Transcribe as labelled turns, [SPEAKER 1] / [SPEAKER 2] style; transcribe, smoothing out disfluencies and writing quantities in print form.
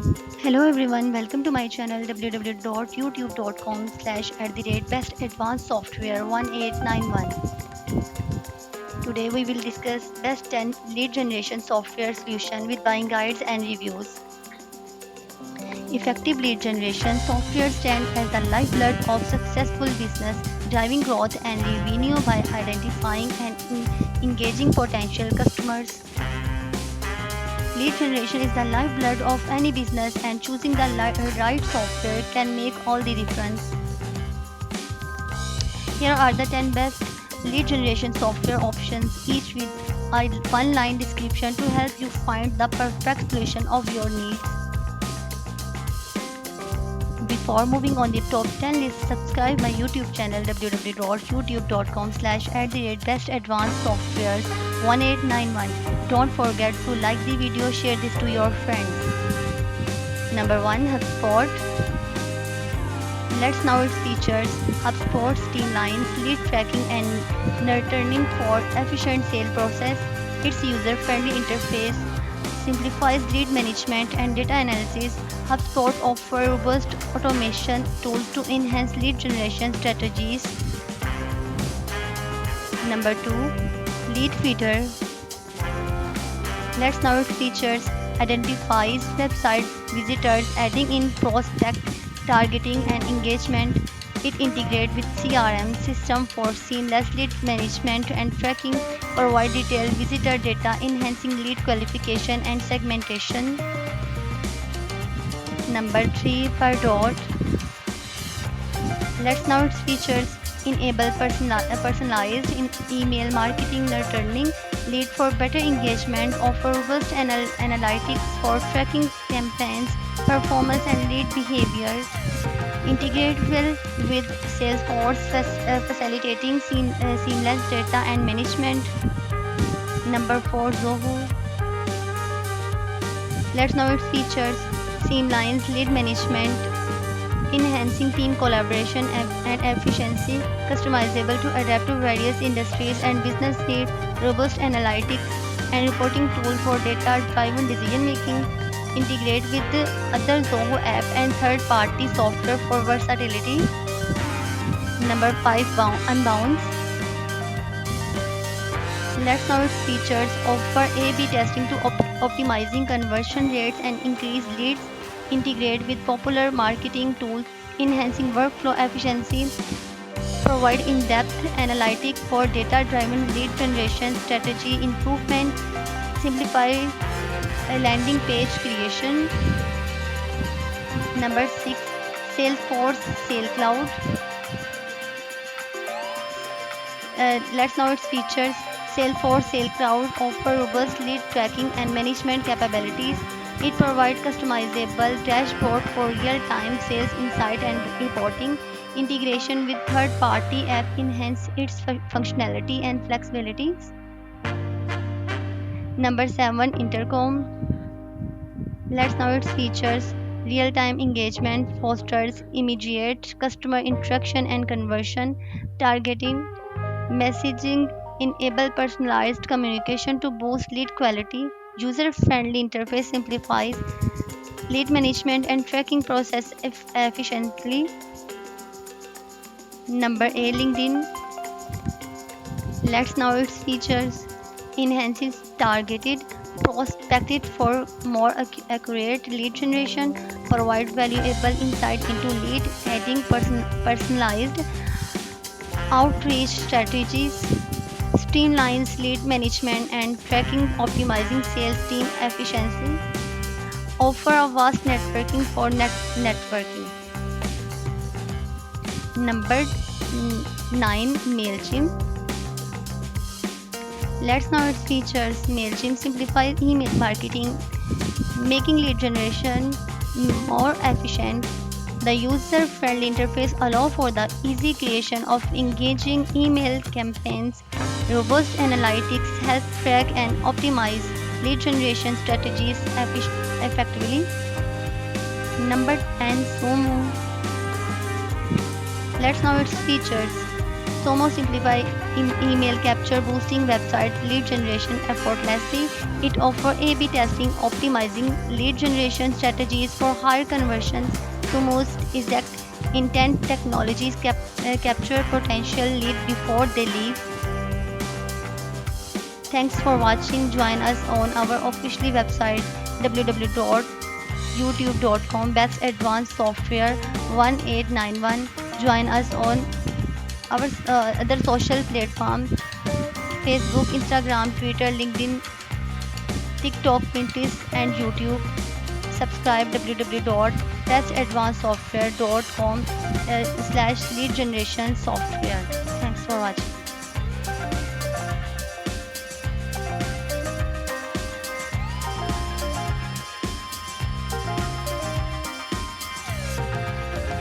[SPEAKER 1] Hello everyone, welcome to my channel www.youtube.com/bestadvancedsoftware 1891. Today we will discuss best 10 lead generation software solution with buying guides and reviews. Effective lead generation software stand as the lifeblood of successful business, driving growth and revenue by identifying and engaging potential customers. Lead generation is the lifeblood of any business, and choosing the right software can make all the difference. Here are the 10 best lead generation software options, each with a one-line description to help you find the perfect solution of your needs. Before moving on the top 10 list, subscribe my YouTube channel www.youtube.com/bestadvancedsoftwares 1891. Don't forget to like the video, share this to your friends. Number 1, HubSpot. Let's know its features. HubSpot streamlines lead tracking and nurturing for efficient sale process. Its user-friendly interface simplifies lead management and data analysis. HubSpot offers robust automation tools to enhance lead generation strategies. Number 2, Leadfeeder. Let's know its features. Identifies website visitors, adding in prospect targeting and engagement. It integrates with CRM system for seamless lead management and tracking. Provide detailed visitor data, enhancing lead qualification and segmentation. Number 3, Pardot. Let's know its features. Enable personalized email marketing, nurturing lead for better engagement. Offer robust analytics for tracking campaigns, performance and lead behavior. Integrate well with Salesforce, facilitating seamless data and management. Number 4, Zoho. Let's know its features. Streamlines lead management, enhancing team collaboration and efficiency. Customizable to adapt to various industries and business needs. Robust analytics and reporting tool for data-driven decision making. Integrate with the other Zoho app and third-party software for versatility. Number 5, Unbounce. Let's know its features. Offer A/B testing to optimizing conversion rates and increase leads. Integrate with popular marketing tools, enhancing workflow efficiency. Provide in-depth analytics for data-driven lead generation strategy improvement. Simplify landing page creation. Number 6, Salesforce Sales Cloud. Let's know its features. Salesforce Sales Cloud offers robust lead tracking and management capabilities. It provides customizable dashboard for real-time sales insight and reporting. Integration with third-party app enhance its functionality and flexibility. Number 7, Intercom. Let's know its features. Real-time engagement fosters immediate customer interaction and conversion. Targeting messaging enable personalized communication to boost lead quality. User-friendly interface simplifies lead management and tracking process efficiently. Number 8, LinkedIn. Let's know its features. Enhances targeted prospected for more accurate lead generation. Provide valuable insight into lead, adding personalized outreach strategies. Streamlines lead management and tracking, optimizing sales team efficiency. Offer a vast networking for networking. Number 9, MailChimp. Let's know its features. MailChimp simplifies email marketing, making lead generation more efficient. The user-friendly interface allows for the easy creation of engaging email campaigns. Robust analytics help track and optimize lead generation strategies effectively. Number 10, Sumo. Let's know its features. Sumo simplify email capture, boosting website lead generation effortlessly. It offers A/B testing, optimizing lead generation strategies for higher conversions. Sumo's exact intent technologies capture potential lead before they leave. Thanks for watching. Join us on our official website www.youtube.com advanced software 1891. Join us on our other social platforms: Facebook, Instagram, Twitter, LinkedIn, TikTok, Pinterest, and YouTube. Subscribe www.patchadvancedsoftware.com slash lead generation software. Thanks for watching.